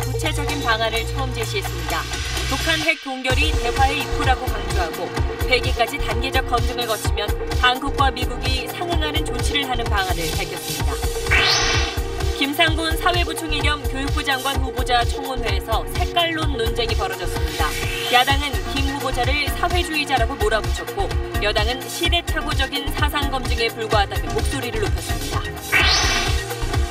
구체적인 방안을 처음 제시했습니다. 북한 핵 동결이 대화의 입구라고 강조하고 폐기까지 단계적 검증을 거치면 한국과 미국이 상응하는 조치를 하는 방안을 밝혔습니다. 김상곤 사회부총리 겸 교육부 장관 후보자 청문회에서 색깔론 논쟁이 벌어졌습니다. 야당은 김 후보자를 사회주의자라고 몰아붙였고 여당은 시대착오적인 사상 검증에 불과하다는 목소리를 높였습니다.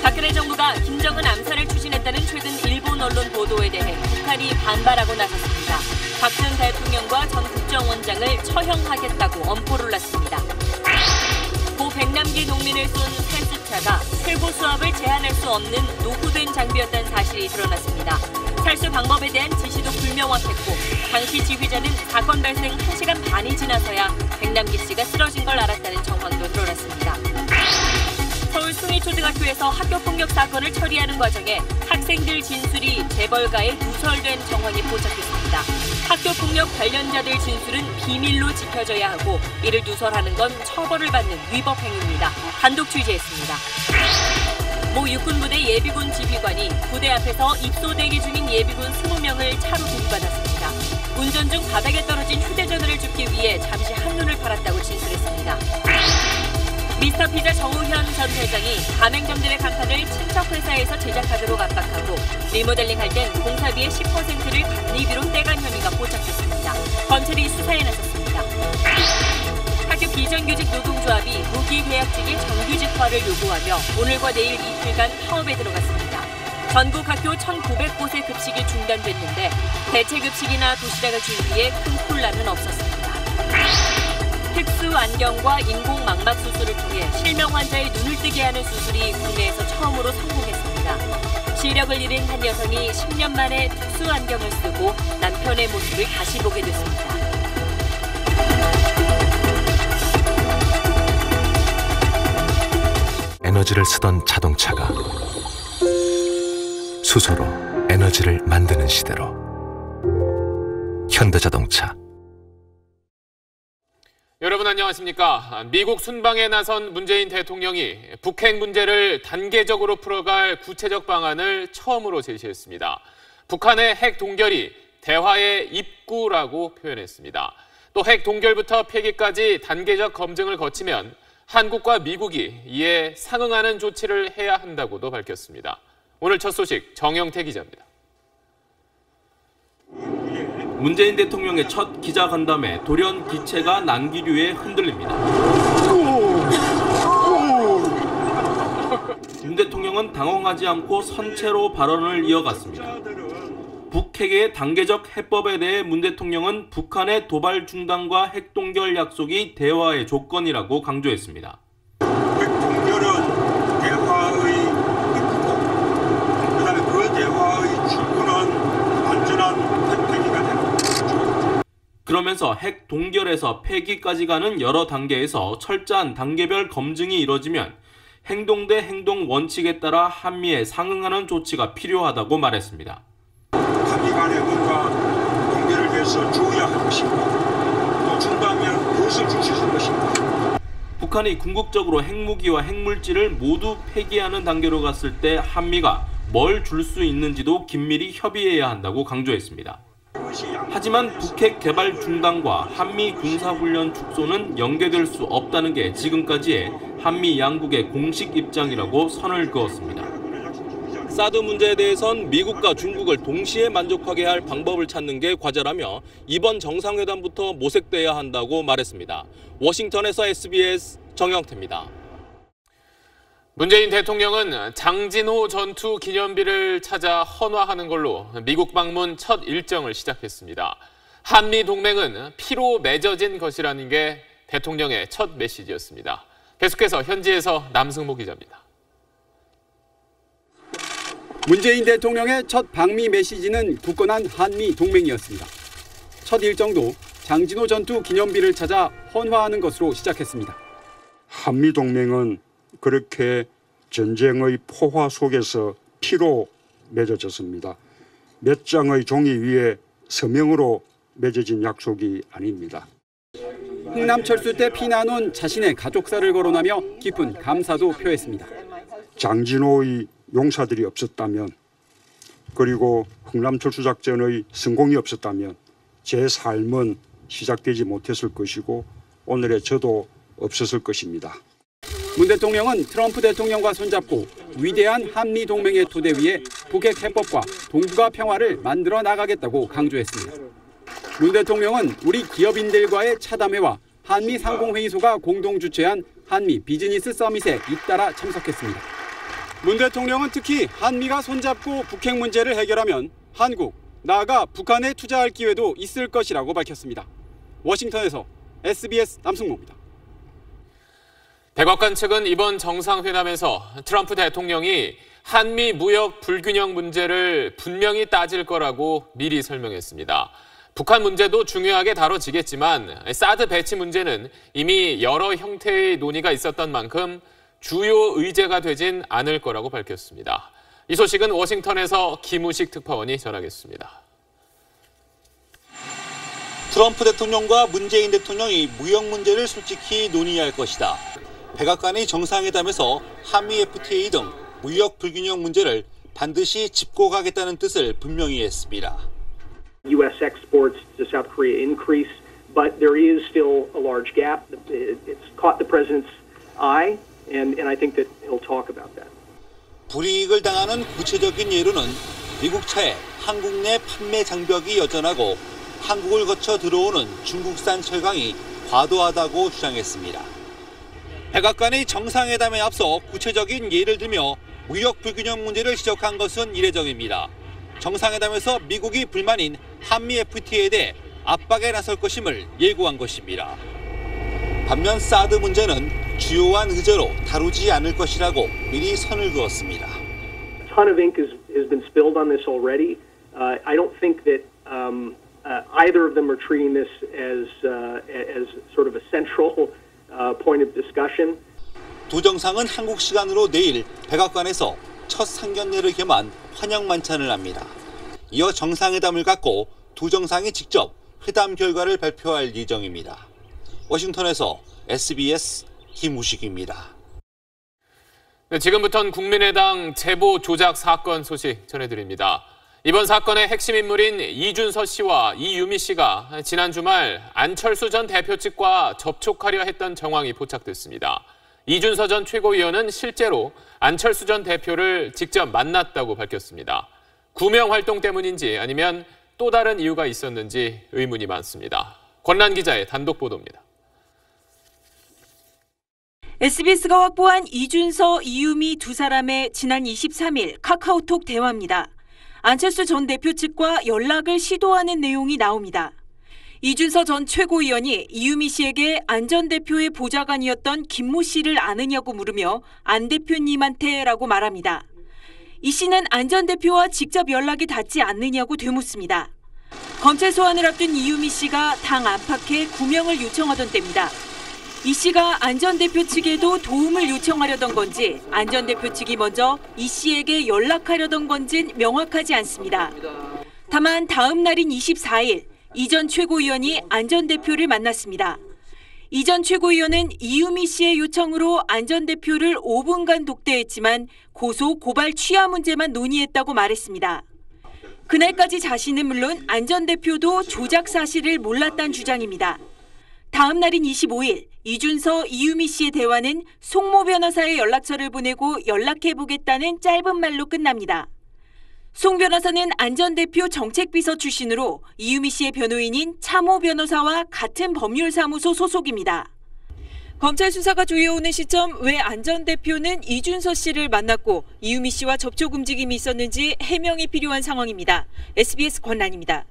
박근혜 정부가 김정은 암살을 추진했다는 최근 일본 언론 보도에 대해 북한이 반발하고 나섰습니다. 박 전 대통령과 전 국정원장을 처형하겠다고 엄포를 놨습니다. 고 백남기 농민을 쏜 살수차가 철보 수압을 제한할 수 없는 노후된 장비였다는 사실이 드러났습니다. 살수 방법에 대한 지시도 불명확했고 당시 지휘자는 사건 발생 1시간 반이 지나서야 백남기 씨가 쓰러진 걸 알았다는 정황도 드러났습니다. 서울 숭일초등학교에서 학교폭력 사건을 처리하는 과정에 학생들 진술이 재벌가에 누설된 정황이 포착됐습니다. 학교폭력 관련자들 진술은 비밀로 지켜져야 하고 이를 누설하는 건 처벌을 받는 위법 행위입니다. 단독 취재했습니다. 모 육군부대 예비군 지휘관이 부대 앞에서 입소 대기 중인 예비군 20명을 차로 들이받았습니다. 운전 중 바닥에 떨어진 휴대전화를 줍기 위해 잠시 한눈을 팔았다고 진술했습니다. 미스터피자 정우현 전 회장이 가맹점들의 간판을 친척 회사에서 제작하도록 압박하고 리모델링할 땐 공사비의 10%를 관리비로 떼간 혐의가 포착됐습니다. 검찰이 수사에 나섰습니다. 학교 비정규직 노동조합이 무기계약직의 정규직화를 요구하며 오늘과 내일 이틀간 파업에 들어갔습니다. 전국 학교 1,900곳의 급식이 중단됐는데 대체급식이나 도시락을 준비해 큰 혼란은 없었습니다. 특수 안경과 인공 망막 수술을 통해 실명 환자의 눈을 뜨게 하는 수술이 국내에서 처음으로 성공했습니다. 시력을 잃은 한 여성이 10년 만에 특수 안경을 쓰고 남편의 모습을 다시 보게 됐습니다. 에너지를 쓰던 자동차가 수소로 에너지를 만드는 시대로 현대자동차. 여러분 안녕하십니까? 미국 순방에 나선 문재인 대통령이 북핵 문제를 단계적으로 풀어갈 구체적 방안을 처음으로 제시했습니다. 북한의 핵 동결이 대화의 입구라고 표현했습니다. 또 핵 동결부터 폐기까지 단계적 검증을 거치면 한국과 미국이 이에 상응하는 조치를 해야 한다고도 밝혔습니다. 오늘 첫 소식 정영태 기자입니다. 문재인 대통령의 첫 기자간담회 돌연 기체가 난기류에 흔들립니다. 문 대통령은 당황하지 않고 선체로 발언을 이어갔습니다. 북핵의 단계적 해법에 대해 문 대통령은 북한의 도발 중단과 핵 동결 약속이 대화의 조건이라고 강조했습니다. 핵 동결은 대화의 입구고, 그다음에 그 대화의 출구는 안전한 핵폐기가 되는 거죠. 그러면서 핵 동결에서 폐기까지 가는 여러 단계에서 철저한 단계별 검증이 이뤄지면 행동 대 행동 원칙에 따라 한미에 상응하는 조치가 필요하다고 말했습니다. 한미 간에 뭔가 동결을 위해서 주어야 할 것인가, 또 준다면 무엇을 줄 수 있을 것인가. 북한이 궁극적으로 핵무기와 핵물질을 모두 폐기하는 단계로 갔을 때 한미가 뭘 줄 수 있는지도 긴밀히 협의해야 한다고 강조했습니다. 하지만 북핵 개발 중단과 한미 군사훈련 축소는 연계될 수 없다는 게 지금까지의 한미 양국의 공식 입장이라고 선을 그었습니다. 사드 문제에 대해선 미국과 중국을 동시에 만족하게 할 방법을 찾는 게 과제라며 이번 정상회담부터 모색돼야 한다고 말했습니다. 워싱턴에서 SBS 정영태입니다. 문재인 대통령은 장진호 전투 기념비를 찾아 헌화하는 걸로 미국 방문 첫 일정을 시작했습니다. 한미 동맹은 피로 맺어진 것이라는 게 대통령의 첫 메시지였습니다. 계속해서 현지에서 남승모 기자입니다. 문재인 대통령의 첫 방미 메시지는 굳건한 한미 동맹이었습니다. 첫 일정도 장진호 전투 기념비를 찾아 헌화하는 것으로 시작했습니다. 한미 동맹은 그렇게 전쟁의 포화 속에서 피로 맺어졌습니다. 몇 장의 종이 위에 서명으로 맺어진 약속이 아닙니다. 흥남철수 때 피난온 자신의 가족사를 거론하며 깊은 감사도 표했습니다. 장진호의 용사들이 없었다면 그리고 흥남철수작전의 성공이 없었다면 제 삶은 시작되지 못했을 것이고 오늘의 저도 없었을 것입니다. 문 대통령은 트럼프 대통령과 손잡고 위대한 한미 동맹의 토대 위에 북핵 해법과 동북아 평화를 만들어 나가겠다고 강조했습니다. 문 대통령은 우리 기업인들과의 차담회와 한미 상공회의소가 공동 주최한 한미 비즈니스 서밋에 잇따라 참석했습니다. 문 대통령은 특히 한미가 손잡고 북핵 문제를 해결하면 한국, 나아가 북한에 투자할 기회도 있을 것이라고 밝혔습니다. 워싱턴에서 SBS 남승모입니다. 백악관 측은 이번 정상회담에서 트럼프 대통령이 한미 무역 불균형 문제를 분명히 따질 거라고 미리 설명했습니다. 북한 문제도 중요하게 다뤄지겠지만 사드 배치 문제는 이미 여러 형태의 논의가 있었던 만큼 주요 의제가 되진 않을 거라고 밝혔습니다. 이 소식은 워싱턴에서 김우식 특파원이 전하겠습니다. 트럼프 대통령과 문재인 대통령이 무역 문제를 솔직히 논의할 것이다. 백악관의 정상회담에서 한미 FTA 등 무역 불균형 문제를 반드시 짚고 가겠다는 뜻을 분명히 했습니다. U.S. exports to South Korea increase, but there is still a large gap. It's caught the president's eye, and I think that he'll talk about that. 불이익을 당하는 구체적인 예로는 미국 차의 한국 내 판매 장벽이 여전하고 한국을 거쳐 들어오는 중국산 철강이 과도하다고 주장했습니다. 백악관의 정상회담에 앞서 구체적인 예를 들며 무역 불균형 문제를 지적한 것은 이례적입니다. 정상회담에서 미국이 불만인 한미 FTA에 대해 압박에 나설 것임을 예고한 것입니다. 반면 사드 문제는 주요한 의제로 다루지 않을 것이라고 미리 선을 그었습니다. A ton of ink has been spilled on this already. I don't think that either of them are treating this as sort of a central point of discussion. 두 정상은 한국 시간으로 내일 백악관에서 첫 상견례를 겸한 환영 만찬을 합니다. 이어 정상회담을 갖고 두 정상이 직접 회담 결과를 발표할 예정입니다. 워싱턴에서 SBS 김우식입니다. 네, 지금부터는 국민의당 제보 조작 사건 소식 전해드립니다. 이번 사건의 핵심 인물인 이준서 씨와 이유미 씨가 지난 주말 안철수 전 대표 측과 접촉하려 했던 정황이 포착됐습니다. 이준서 전 최고위원은 실제로 안철수 전 대표를 직접 만났다고 밝혔습니다. 구명 활동 때문인지 아니면 또 다른 이유가 있었는지 의문이 많습니다. 권란 기자의 단독 보도입니다. SBS가 확보한 이준서, 이유미 두 사람의 지난 23일 카카오톡 대화입니다. 안철수 전 대표 측과 연락을 시도하는 내용이 나옵니다. 이준서 전 최고위원이 이유미 씨에게 안 전 대표의 보좌관이었던 김모 씨를 아느냐고 물으며 안 대표님한테라고 말합니다. 이 씨는 안 전 대표와 직접 연락이 닿지 않느냐고 되묻습니다. 검찰 소환을 앞둔 이유미 씨가 당 안팎에 구명을 요청하던 때입니다. 이 씨가 안 전 대표 측에도 도움을 요청하려던 건지 안 전 대표 측이 먼저 이 씨에게 연락하려던 건진 명확하지 않습니다. 다만 다음 날인 24일 이 전 최고위원이 안 전 대표를 만났습니다. 이 전 최고위원은 이유미 씨의 요청으로 안 전 대표를 5분간 독대했지만 고소, 고발, 취하 문제만 논의했다고 말했습니다. 그날까지 자신은 물론 안 전 대표도 조작 사실을 몰랐다는 주장입니다. 다음 날인 25일 이준서, 이유미 씨의 대화는 송모 변호사의 연락처를 보내고 연락해보겠다는 짧은 말로 끝납니다. 송 변호사는 안 전 대표 정책비서 출신으로 이유미 씨의 변호인인 차모 변호사와 같은 법률사무소 소속입니다. 검찰 수사가 조여오는 시점 왜 안 전 대표는 이준서 씨를 만났고 이유미 씨와 접촉 움직임이 있었는지 해명이 필요한 상황입니다. SBS 권란입니다.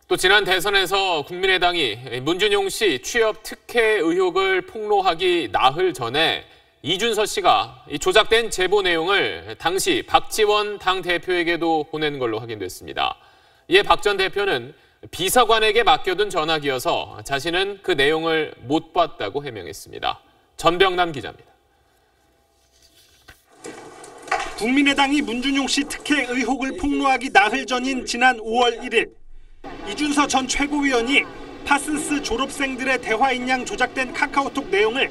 또 지난 대선에서 국민의당이 문준용 씨 취업 특혜 의혹을 폭로하기 나흘 전에 이준서 씨가 조작된 제보 내용을 당시 박지원 당대표에게도 보낸 걸로 확인됐습니다. 이에 박 전 대표는 비서관에게 맡겨둔 전화기여서 자신은 그 내용을 못 봤다고 해명했습니다. 전병남 기자입니다. 국민의당이 문준용 씨 특혜 의혹을 폭로하기 나흘 전인 지난 5월 1일 이준서 전 최고위원이 파슨스 졸업생들의 대화인 양 조작된 카카오톡 내용을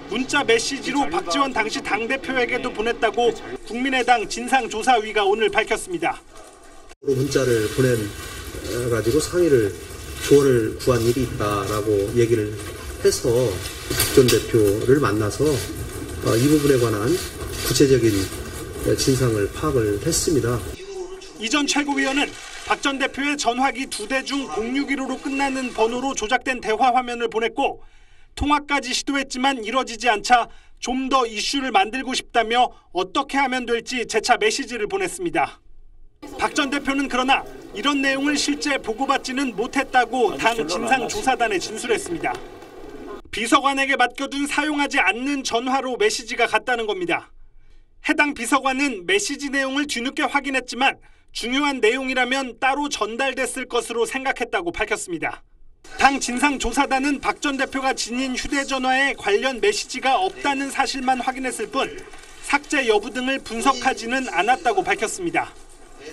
문자 메시지로 박지원 당시 당대표에게도 보냈다고 국민의당 진상조사위가 오늘 밝혔습니다. 문자를 보내가지고 조언을 구한 일이 있다라고 얘기를 해서 박 전 대표를 만나서 이 부분에 관한 구체적인 진상을 파악을 했습니다. 이 전 최고위원은 박 전 대표의 전화기 2대 중 061호로 끝나는 번호로 조작된 대화 화면을 보냈고 통화까지 시도했지만 이뤄지지 않자 좀 더 이슈를 만들고 싶다며 어떻게 하면 될지 재차 메시지를 보냈습니다. 박 전 대표는 그러나 이런 내용을 실제 보고받지는 못했다고 당 진상조사단에 진술했습니다. 비서관에게 맡겨둔 사용하지 않는 전화로 메시지가 갔다는 겁니다. 해당 비서관은 메시지 내용을 뒤늦게 확인했지만 중요한 내용이라면 따로 전달됐을 것으로 생각했다고 밝혔습니다. 당 진상조사단은 박 전 대표가 지닌 휴대전화에 관련 메시지가 없다는 사실만 확인했을 뿐 삭제 여부 등을 분석하지는 않았다고 밝혔습니다.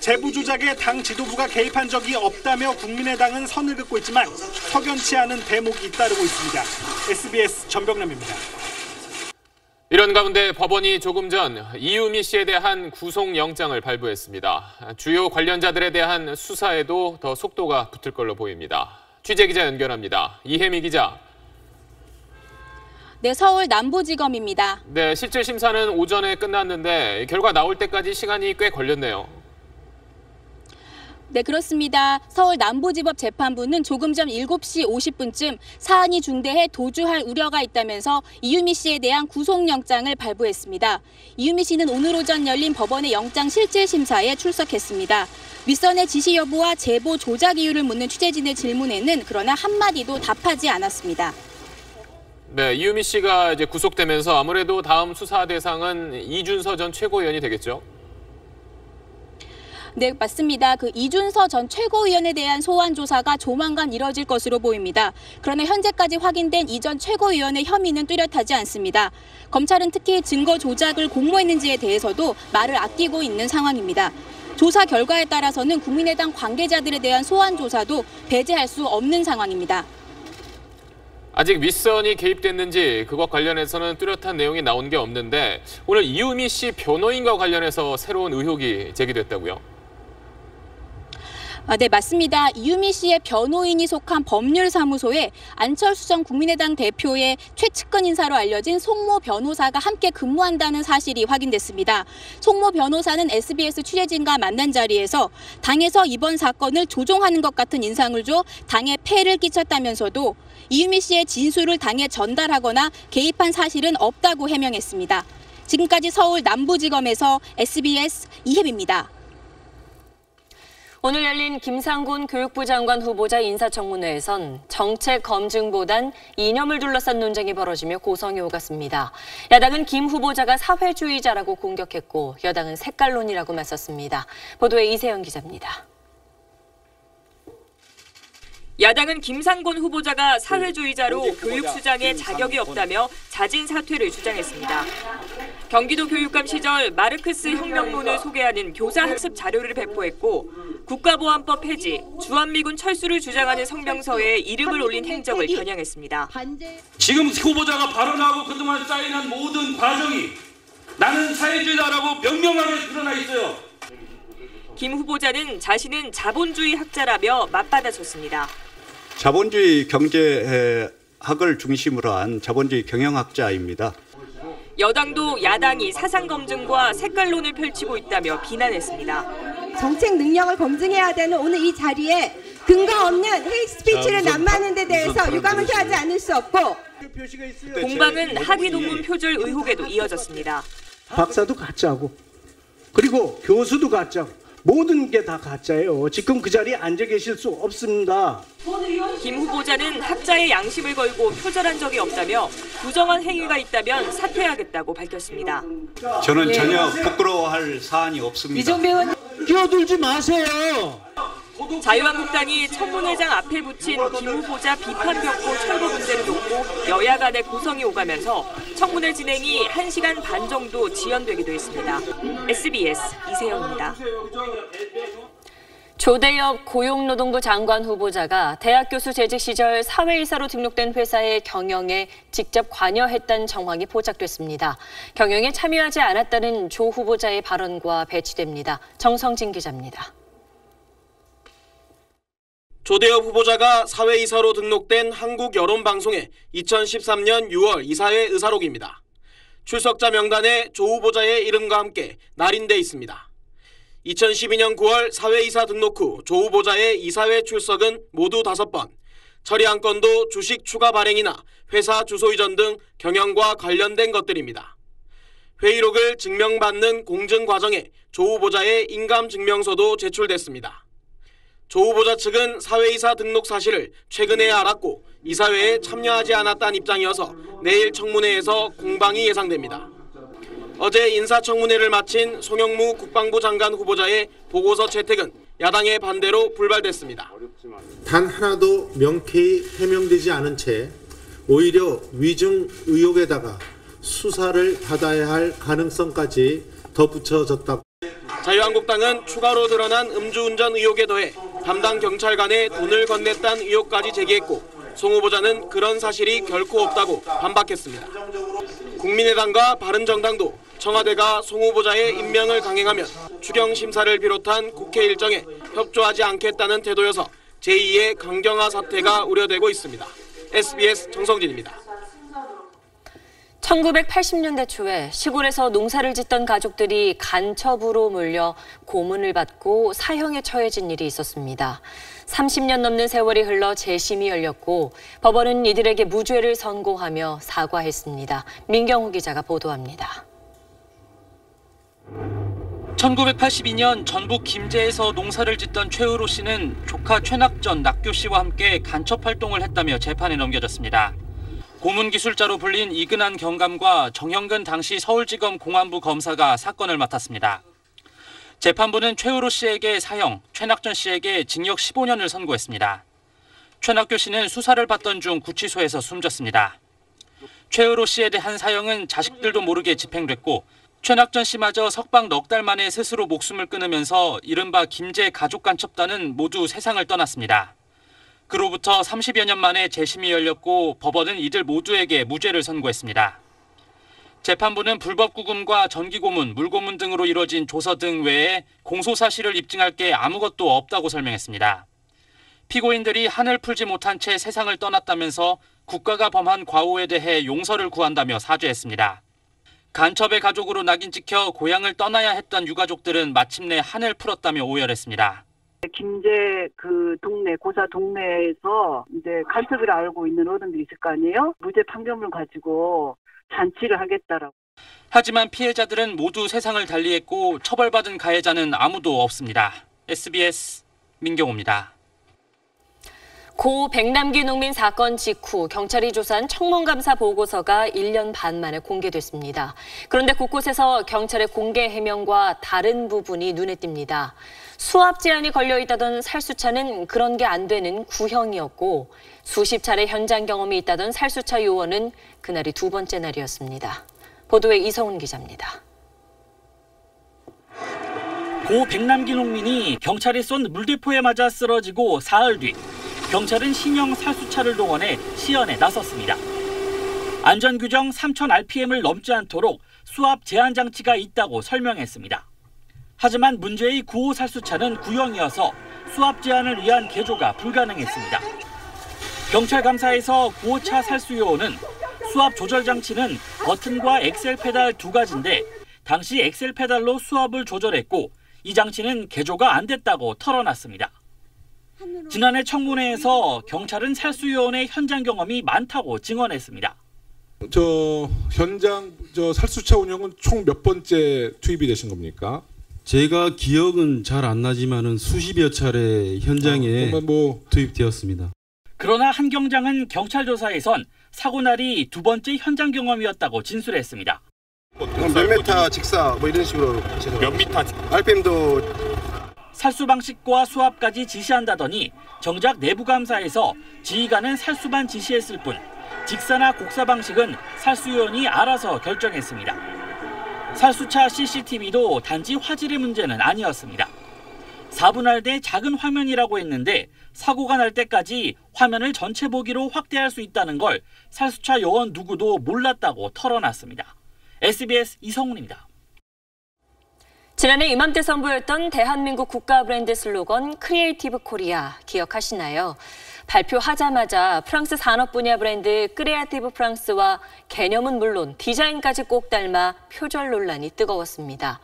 제보 조작에 당 지도부가 개입한 적이 없다며 국민의당은 선을 긋고 있지만 석연치 않은 대목이 잇따르고 있습니다. SBS 전병남입니다. 이런 가운데 법원이 조금 전 이유미 씨에 대한 구속영장을 발부했습니다. 주요 관련자들에 대한 수사에도 더 속도가 붙을 걸로 보입니다. 취재기자 연결합니다. 이혜미 기자. 네, 서울 남부지검입니다. 네, 실질 심사는 오전에 끝났는데 결과 나올 때까지 시간이 꽤 걸렸네요. 네, 그렇습니다. 서울 남부지법 재판부는 조금 전 7시 50분쯤 사안이 중대해 도주할 우려가 있다면서 이유미 씨에 대한 구속영장을 발부했습니다. 이유미 씨는 오늘 오전 열린 법원의 영장 실질 심사에 출석했습니다. 윗선의 지시 여부와 제보 조작 이유를 묻는 취재진의 질문에는 그러나 한마디도 답하지 않았습니다. 네, 이유미 씨가 이제 구속되면서 아무래도 다음 수사 대상은 이준서 전 최고위원이 되겠죠? 네, 맞습니다. 이준서 전 최고위원에 대한 소환 조사가 조만간 이뤄질 것으로 보입니다. 그러나 현재까지 확인된 이 전 최고위원의 혐의는 뚜렷하지 않습니다. 검찰은 특히 증거 조작을 공모했는지에 대해서도 말을 아끼고 있는 상황입니다. 조사 결과에 따라서는 국민의당 관계자들에 대한 소환 조사도 배제할 수 없는 상황입니다. 아직 윗선이 개입됐는지 그것 관련해서는 뚜렷한 내용이 나온 게 없는데 오늘 이유미 씨 변호인과 관련해서 새로운 의혹이 제기됐다고요? 네, 맞습니다. 이유미 씨의 변호인이 속한 법률사무소에 안철수 전 국민의당 대표의 최측근 인사로 알려진 송모 변호사가 함께 근무한다는 사실이 확인됐습니다. 송모 변호사는 SBS 취재진과 만난 자리에서 당에서 이번 사건을 조종하는 것 같은 인상을 줘 당에 폐를 끼쳤다면서도 이유미 씨의 진술을 당에 전달하거나 개입한 사실은 없다고 해명했습니다. 지금까지 서울 남부지검에서 SBS 이혜미입니다. 오늘 열린 김상곤 교육부 장관 후보자 인사청문회에선 정책 검증보단 이념을 둘러싼 논쟁이 벌어지며 고성이 오갔습니다. 야당은 김 후보자가 사회주의자라고 공격했고 여당은 색깔론이라고 맞섰습니다. 보도에 이세영 기자입니다. 야당은 김상곤 후보자가 사회주의자로 교육수장에 자격이 없다며 자진 사퇴를 주장했습니다. 경기도 교육감 시절 마르크스 혁명론을 소개하는 교사 학습 자료를 배포했고 국가보안법 폐지, 주한미군 철수를 주장하는 성명서에 이름을 올린 행적을 겨냥했습니다. 지금 후보자가 발언하고 그동안 쌓인한 모든 과정이 나는 사회주의자라고 명명하게 드러나 있어요. 김 후보자는 자신은 자본주의 학자라며 맞받아쳤습니다. 자본주의 경제학을 중심으로 한 자본주의 경영학자입니다. 여당도 야당이 사상 검증과 색깔론을 펼치고 있다며 비난했습니다. 정책 능력을 검증해야 되는 오늘 이 자리에 근거 없는 헤이트 스피치를 난무하는 데 대해서 유감을 표하지 않을 수 없고 공방은 학위 논문 표절 의혹에도 이어졌습니다. 박사도 가짜고 그리고 교수도 가짜고 모든 게 다 가짜예요. 지금 그 자리에 앉아 계실 수 없습니다. 김 후보자는 학자의 양심을 걸고 표절한 적이 없다며 부정한 행위가 있다면 사퇴하겠다고 밝혔습니다. 저는 전혀 부끄러워할 사안이 없습니다. 이정배 의원 끼어들지 마세요. 자유한국당이 청문회장 앞에 붙인 김 후보자 비판 벽보 철거 문제를 놓고 여야 간의 고성이 오가면서 청문회 진행이 1시간 반 정도 지연되기도 했습니다. SBS 이세영입니다. 조대엽 고용노동부 장관 후보자가 대학 교수 재직 시절 사회이사로 등록된 회사의 경영에 직접 관여했다는 정황이 포착됐습니다. 경영에 참여하지 않았다는 조 후보자의 발언과 배치됩니다. 정성진 기자입니다. 조대엽 후보자가 사회이사로 등록된 한국여론방송의 2013년 6월 이사회 의사록입니다. 출석자 명단에 조 후보자의 이름과 함께 날인돼 있습니다. 2012년 9월 사회이사 등록 후 조 후보자의 이사회 출석은 모두 5번, 처리 한 건도 주식 추가 발행이나 회사 주소 이전 등 경영과 관련된 것들입니다. 회의록을 증명받는 공증 과정에 조 후보자의 인감증명서도 제출됐습니다. 조 후보자 측은 사회이사 등록 사실을 최근에 알았고 이사회에 참여하지 않았다는 입장이어서 내일 청문회에서 공방이 예상됩니다. 어제 인사청문회를 마친 송영무 국방부 장관 후보자의 보고서 채택은 야당의 반대로 불발됐습니다. 단 하나도 명쾌히 해명되지 않은 채 오히려 위증 의혹에다가 수사를 받아야 할 가능성까지 덧붙여졌다고. 자유한국당은 추가로 드러난 음주운전 의혹에 더해 담당 경찰관에 돈을 건넸다는 의혹까지 제기했고 송 후보자는 그런 사실이 결코 없다고 반박했습니다. 국민의당과 바른정당도 청와대가 송 후보자의 임명을 강행하면 추경 심사를 비롯한 국회 일정에 협조하지 않겠다는 태도여서 제2의 강경화 사태가 우려되고 있습니다. SBS 정성진입니다. 1980년대 초에 시골에서 농사를 짓던 가족들이 간첩으로 몰려 고문을 받고 사형에 처해진 일이 있었습니다. 30년 넘는 세월이 흘러 재심이 열렸고 법원은 이들에게 무죄를 선고하며 사과했습니다. 민경우 기자가 보도합니다. 1982년 전북 김제에서 농사를 짓던 최의로 씨는 조카 최낙전, 낙교 씨와 함께 간첩 활동을 했다며 재판에 넘겨졌습니다. 고문기술자로 불린 이근한 경감과 정형근 당시 서울지검 공안부 검사가 사건을 맡았습니다. 재판부는 최의로 씨에게 사형, 최낙전 씨에게 징역 15년을 선고했습니다. 최낙교 씨는 수사를 받던 중 구치소에서 숨졌습니다. 최의로 씨에 대한 사형은 자식들도 모르게 집행됐고 최낙전 씨마저 석방 넉 달 만에 스스로 목숨을 끊으면서 이른바 김제 가족간첩단은 모두 세상을 떠났습니다. 그로부터 30여 년 만에 재심이 열렸고 법원은 이들 모두에게 무죄를 선고했습니다. 재판부는 불법 구금과 전기고문, 물고문 등으로 이뤄진 조서 등 외에 공소사실을 입증할 게 아무것도 없다고 설명했습니다. 피고인들이 한을 풀지 못한 채 세상을 떠났다면서 국가가 범한 과오에 대해 용서를 구한다며 사죄했습니다. 간첩의 가족으로 낙인 찍혀 고향을 떠나야 했던 유가족들은 마침내 한을 풀었다며 오열했습니다. 김제 그 동네, 고사 동네에서 이제 간첩을 알고 있는 어른들이 있을 거 아니에요? 무죄 판결을 가지고 잔치를 하겠다라고. 하지만 피해자들은 모두 세상을 달리했고 처벌받은 가해자는 아무도 없습니다. SBS 민경호입니다. 고 백남기 농민 사건 직후 경찰이 조사한 청문감사 보고서가 1년 반 만에 공개됐습니다. 그런데 곳곳에서 경찰의 공개 해명과 다른 부분이 눈에 띕니다. 수압 제한이 걸려 있다던 살수차는 그런 게 안 되는 구형이었고 수십 차례 현장 경험이 있다던 살수차 요원은 그날이 두 번째 날이었습니다. 보도에 이성훈 기자입니다. 고 백남기 농민이 경찰이 쏜 물대포에 맞아 쓰러지고 사흘 뒤 경찰은 신형 살수차를 동원해 시연에 나섰습니다. 안전규정 3000rpm을 넘지 않도록 수압 제한 장치가 있다고 설명했습니다. 하지만 문제의 9호 살수차는 구형이어서 수압 제한을 위한 개조가 불가능했습니다. 경찰 감사에서 9호차 살수요원은 수압 조절 장치는 버튼과 엑셀 페달 두 가지인데 당시 엑셀 페달로 수압을 조절했고 이 장치는 개조가 안 됐다고 털어놨습니다. 지난해 청문회에서 경찰은 살수요원의 현장 경험이 많다고 증언했습니다. 현장 살수차 운영은 총 몇 번째 투입이 되신 겁니까? 제가 기억은 잘 안 나지만은 수십여 차례 현장에 투입되었습니다. 그러나 한 경장은 경찰 조사에선 사고 날이 두 번째 현장 경험이었다고 진술했습니다. 몇 메타 직사 이런 식으로 몇 미터 RPM도 살수 방식과 수압까지 지시한다더니 정작 내부 감사에서 지휘관은 살수만 지시했을 뿐 직사나 곡사 방식은 살수요원이 알아서 결정했습니다. 살수차 CCTV도 단지 화질의 문제는 아니었습니다. 4분할된 작은 화면이라고 했는데 사고가 날 때까지 화면을 전체 보기로 확대할 수 있다는 걸 살수차 요원 누구도 몰랐다고 털어놨습니다. SBS 이성훈입니다. 지난해 이맘때 선보였던 대한민국 국가 브랜드 슬로건 크리에이티브 코리아 기억하시나요? 발표하자마자 프랑스 산업 분야 브랜드 크리에이티브 프랑스와 개념은 물론 디자인까지 꼭 닮아 표절 논란이 뜨거웠습니다.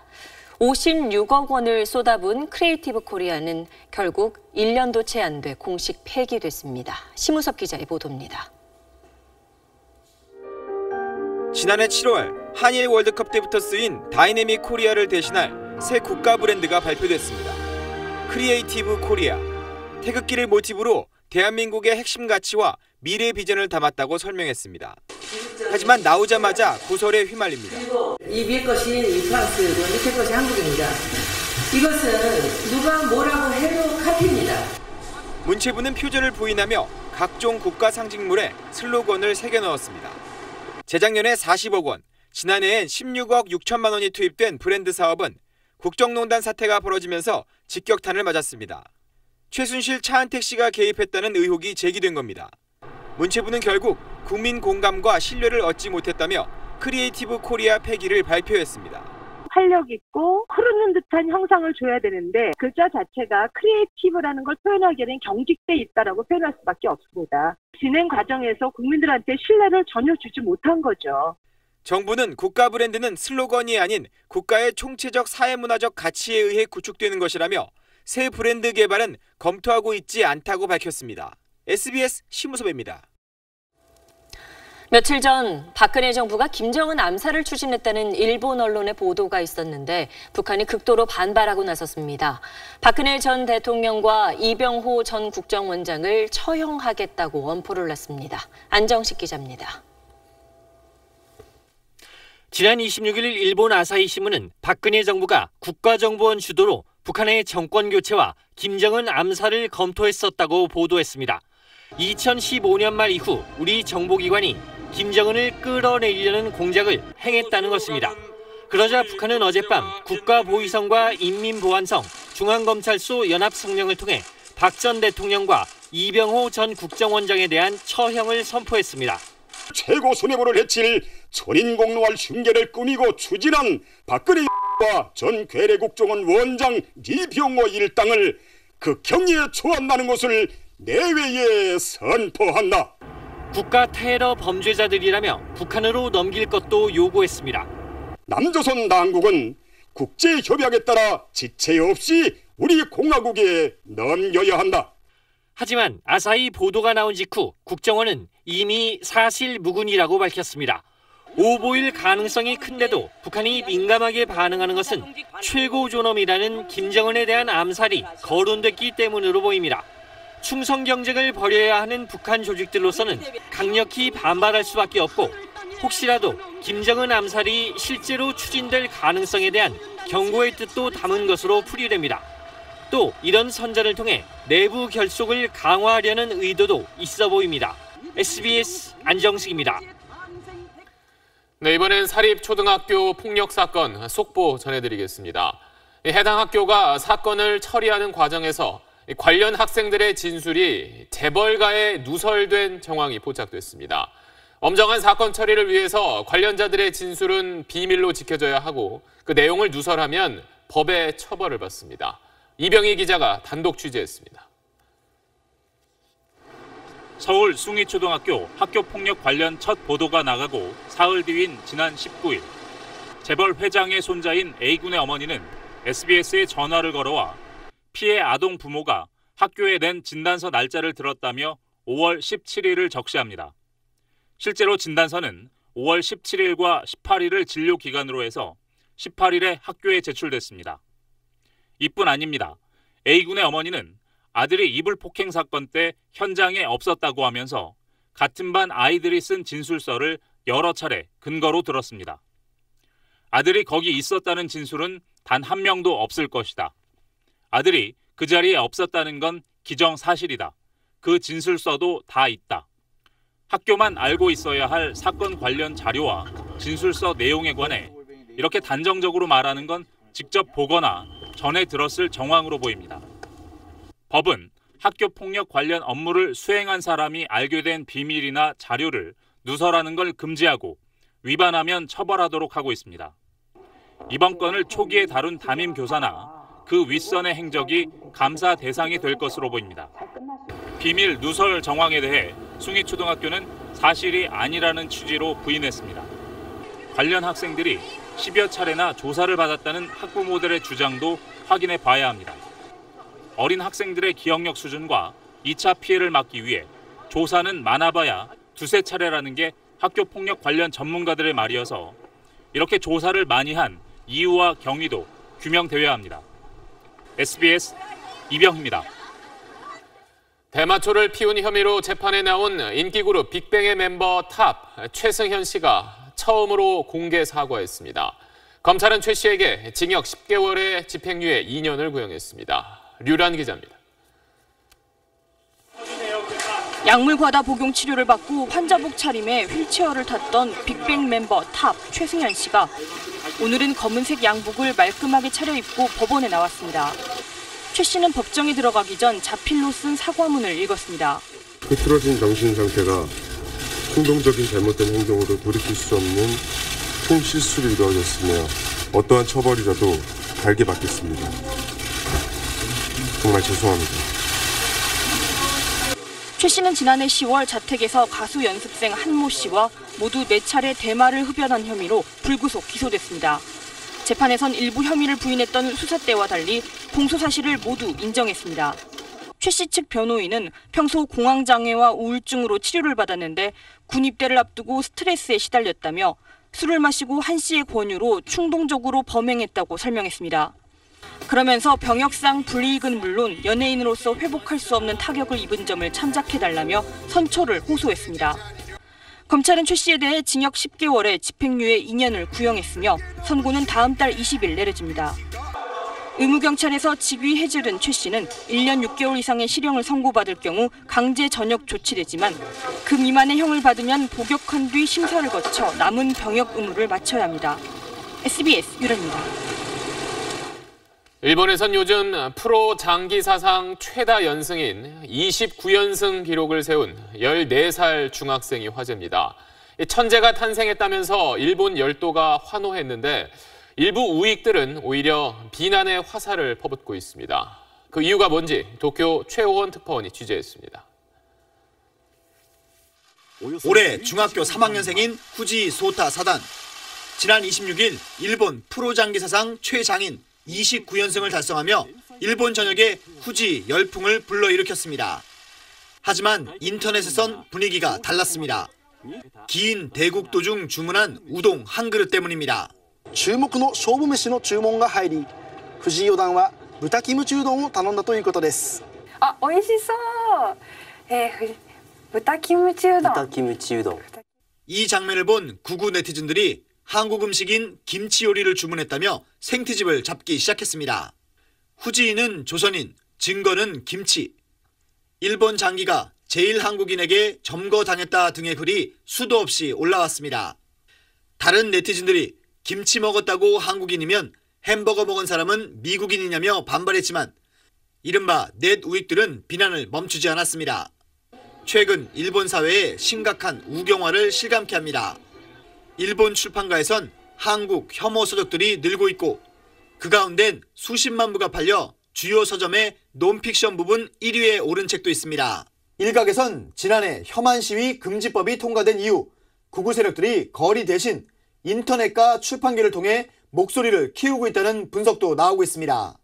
56억 원을 쏟아부은 크리에이티브 코리아는 결국 1년도 채 안 돼 공식 폐기됐습니다. 심우섭 기자의 보도입니다. 지난해 7월 한일 월드컵 때부터 쓰인 다이내믹 코리아를 대신할 새 국가 브랜드가 발표됐습니다. 크리에이티브 코리아. 태극기를 모티브로 대한민국의 핵심 가치와 미래 비전을 담았다고 설명했습니다. 하지만 나오자마자 고설에 휘말립니다. 이 위에 것이 이 프랑스고 밑에 것이 한국입니다. 이것은 누가 뭐라고 해도 카피입니다. 문체부는 표절을 부인하며 각종 국가 상징물에 슬로건을 새겨 넣었습니다. 재작년에 40억 원, 지난해엔 16억 6천만 원이 투입된 브랜드 사업은 국정농단 사태가 벌어지면서 직격탄을 맞았습니다. 최순실 차은택 씨가 개입했다는 의혹이 제기된 겁니다. 문체부는 결국 국민 공감과 신뢰를 얻지 못했다며 크리에이티브 코리아 폐기를 발표했습니다. 활력 있고 흐르는 듯한 형상을 줘야 되는데 글자 자체가 크리에이티브라는 걸 표현하기에는 경직돼 있다라고 표현할 수밖에 없습니다. 진행 과정에서 국민들한테 신뢰를 전혀 주지 못한 거죠. 정부는 국가 브랜드는 슬로건이 아닌 국가의 총체적 사회문화적 가치에 의해 구축되는 것이라며 새 브랜드 개발은 검토하고 있지 않다고 밝혔습니다. SBS 심우섭입니다. 며칠 전 박근혜 정부가 김정은 암살을 추진했다는 일본 언론의 보도가 있었는데 북한이 극도로 반발하고 나섰습니다. 박근혜 전 대통령과 이병호 전 국정원장을 처형하겠다고 원포를 놨습니다. 안정식 기자입니다. 지난 26일 일본 아사히 신문은 박근혜 정부가 국가정보원 주도로 북한의 정권 교체와 김정은 암살을 검토했었다고 보도했습니다. 2015년 말 이후 우리 정보기관이 김정은을 끌어내리려는 공작을 행했다는 것입니다. 그러자 북한은 어젯밤 국가보위성과 인민보안성, 중앙검찰소 연합성명을 통해 박 전 대통령과 이병호 전 국정원장에 대한 처형을 선포했습니다. 최고 손해보를 해칠 천인공노할 흉계를 꾸미고 추진한 박근혜와 전 괴뢰국정원 원장 이병호 일당을 극형에 처한다는 것을 내외에 선포한다. 국가 테러 범죄자들이라며 북한으로 넘길 것도 요구했습니다. 남조선 당국은 국제협약에 따라 지체 없이 우리 공화국에 넘겨야 한다. 하지만 아사히 보도가 나온 직후 국정원은 이미 사실무근이라고 밝혔습니다. 오보일 가능성이 큰데도 북한이 민감하게 반응하는 것은 최고 존엄이라는 김정은에 대한 암살이 거론됐기 때문으로 보입니다. 충성 경쟁을 벌여야 하는 북한 조직들로서는 강력히 반발할 수밖에 없고 혹시라도 김정은 암살이 실제로 추진될 가능성에 대한 경고의 뜻도 담은 것으로 풀이됩니다. 또 이런 선전을 통해 내부 결속을 강화하려는 의도도 있어 보입니다. SBS 안정식입니다. 네, 이번엔 사립초등학교 폭력 사건 속보 전해드리겠습니다. 해당 학교가 사건을 처리하는 과정에서 관련 학생들의 진술이 재벌가에 누설된 정황이 포착됐습니다. 엄정한 사건 처리를 위해서 관련자들의 진술은 비밀로 지켜져야 하고 그 내용을 누설하면 법의 처벌을 받습니다. 이병희 기자가 단독 취재했습니다. 서울 숭이초등학교 학교폭력 관련 첫 보도가 나가고 사흘 뒤인 지난 19일 재벌 회장의 손자인 A군의 어머니는 SBS에 전화를 걸어와 피해 아동 부모가 학교에 낸 진단서 날짜를 들었다며 5월 17일을 적시합니다. 실제로 진단서는 5월 17일과 18일을 진료 기간으로 해서 18일에 학교에 제출됐습니다. 이뿐 아닙니다. A군의 어머니는 아들이 이불 폭행 사건 때 현장에 없었다고 하면서 같은 반 아이들이 쓴 진술서를 여러 차례 근거로 들었습니다. 아들이 거기 있었다는 진술은 단 한 명도 없을 것이다. 아들이 그 자리에 없었다는 건 기정사실이다. 그 진술서도 다 있다. 학교만 알고 있어야 할 사건 관련 자료와 진술서 내용에 관해 이렇게 단정적으로 말하는 건 직접 보거나 전해 들었을 정황으로 보입니다. 법은 학교폭력 관련 업무를 수행한 사람이 알게 된 비밀이나 자료를 누설하는 걸 금지하고 위반하면 처벌하도록 하고 있습니다. 이번 건을 초기에 다룬 담임 교사나 그 윗선의 행적이 감사 대상이 될 것으로 보입니다. 비밀 누설 정황에 대해 숭이초등학교는 사실이 아니라는 취지로 부인했습니다. 관련 학생들이 10여 차례나 조사를 받았다는 학부모들의 주장도 확인해 봐야 합니다. 어린 학생들의 기억력 수준과 2차 피해를 막기 위해 조사는 많아봐야 두세 차례라는 게 학교폭력 관련 전문가들의 말이어서 이렇게 조사를 많이 한 이유와 경위도 규명되어야 합니다. SBS 이병희입니다. 대마초를 피운 혐의로 재판에 나온 인기그룹 빅뱅의 member 탑 최승현 씨가 처음으로 공개 사과했습니다. 검찰은 최 씨에게 징역 10개월의 집행유예 2년을 구형했습니다. 류란 기자입니다. 약물 과다 복용 치료를 받고 환자복 차림에 휠체어를 탔던 빅뱅 멤버 탑 최승현 씨가 오늘은 검은색 양복을 말끔하게 차려입고 법원에 나왔습니다. 최 씨는 법정에 들어가기 전 자필로 쓴 사과문을 읽었습니다. 흐트러진 정신 상태가 충동적인 잘못된 행동으로 돌이킬 수 없는 큰 실수를 이루어졌으며 어떠한 처벌이라도 달게 받겠습니다. 정말 죄송합니다. 최 씨는 지난해 10월 자택에서 가수 연습생 한모 씨와 모두 4차례 대마를 흡연한 혐의로 불구속 기소됐습니다. 재판에선 일부 혐의를 부인했던 수사 때와 달리 공소 사실을 모두 인정했습니다. 최 씨 측 변호인은 평소 공황장애와 우울증으로 치료를 받았는데 군 입대를 앞두고 스트레스에 시달렸다며 술을 마시고 한 씨의 권유로 충동적으로 범행했다고 설명했습니다. 그러면서 병역상 불이익은 물론 연예인으로서 회복할 수 없는 타격을 입은 점을 참작해달라며 선처를 호소했습니다. 검찰은 최 씨에 대해 징역 10개월에 집행유예 2년을 구형했으며 선고는 다음 달 20일 내려집니다. 의무경찰에서 직위 해제된 최 씨는 1년 6개월 이상의 실형을 선고받을 경우 강제 전역 조치되지만 그 미만의 형을 받으면 복역한 뒤 심사를 거쳐 남은 병역 의무를 마쳐야 합니다. SBS 유라입니다. 일본에선 요즘 프로 장기 사상 최다 연승인 29연승 기록을 세운 14살 중학생이 화제입니다. 천재가 탄생했다면서 일본 열도가 환호했는데 일부 우익들은 오히려 비난의 화살을 퍼붓고 있습니다. 그 이유가 뭔지 도쿄 최호원 특파원이 취재했습니다. 올해 중학교 3학년생인 후지 소타 사단. 지난 26일 일본 프로 장기 사상 최장인 29연승을 달성하며 일본 전역에 후지 열풍을 불러일으켰습니다. 하지만 인터넷에선 분위기가 달랐습니다. 긴 대국 도중 주문한 우동 한 그릇 때문입니다. 注目の勝負飯の注文が入り、藤井四段は豚キムチうどんを頼んだということです。あ、美味しそう。豚キムチうどん。豚キムチうどん。 이 장면을 본 구구 네티즌들이 한국 음식인 김치 요리를 주문했다며 생트집을 잡기 시작했습니다. 후지인은 조선인, 증거는 김치. 일본 장기가 제일 한국인에게 점거당했다 등의 글이 수도 없이 올라왔습니다. 다른 네티즌들이 김치 먹었다고 한국인이면 햄버거 먹은 사람은 미국인이냐며 반발했지만 이른바 넷 우익들은 비난을 멈추지 않았습니다. 최근 일본 사회에 심각한 우경화를 실감케 합니다. 일본 출판가에선 한국 혐오 서적들이 늘고 있고 그 가운데는 수십만 부가 팔려 주요 서점의 논픽션 부분 1위에 오른 책도 있습니다. 일각에선 지난해 혐한 시위 금지법이 통과된 이후 구구 세력들이 거리 대신 인터넷과 출판계를 통해 목소리를 키우고 있다는 분석도 나오고 있습니다.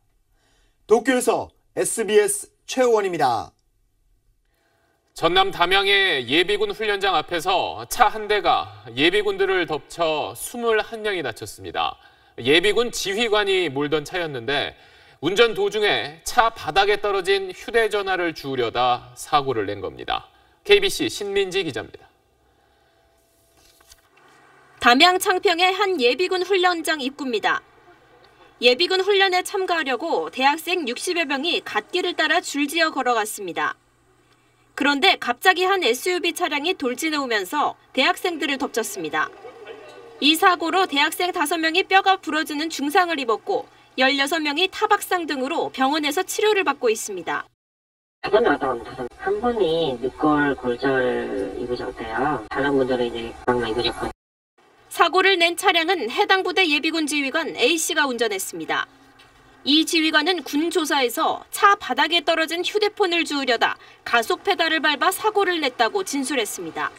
도쿄에서 SBS 최호원입니다. 전남 담양의 예비군 훈련장 앞에서 차 한 대가 예비군들을 덮쳐 21명이 다쳤습니다. 예비군 지휘관이 몰던 차였는데 운전 도중에 차 바닥에 떨어진 휴대전화를 주우려다 사고를 낸 겁니다. KBC 신민지 기자입니다. 담양 창평의 한 예비군 훈련장 입구입니다. 예비군 훈련에 참가하려고 대학생 60여 명이 갓길을 따라 줄지어 걸어갔습니다. 그런데 갑자기 한 SUV 차량이 돌진해 오면서 대학생들을 덮쳤습니다. 이 사고로 대학생 5명이 뼈가 부러지는 중상을 입었고 16명이 타박상 등으로 병원에서 치료를 받고 있습니다. 한 분이 늑골 골절 입으셨대요. 다른 분들은 이제 방만 입으셨거든요. 사고를 낸 차량은 해당 부대 예비군 지휘관 A씨가 운전했습니다. 이 지휘관은 군 조사에서 차 바닥에 떨어진 휴대폰을 주우려다 가속 페달을 밟아 사고를 냈다고 진술했습니다.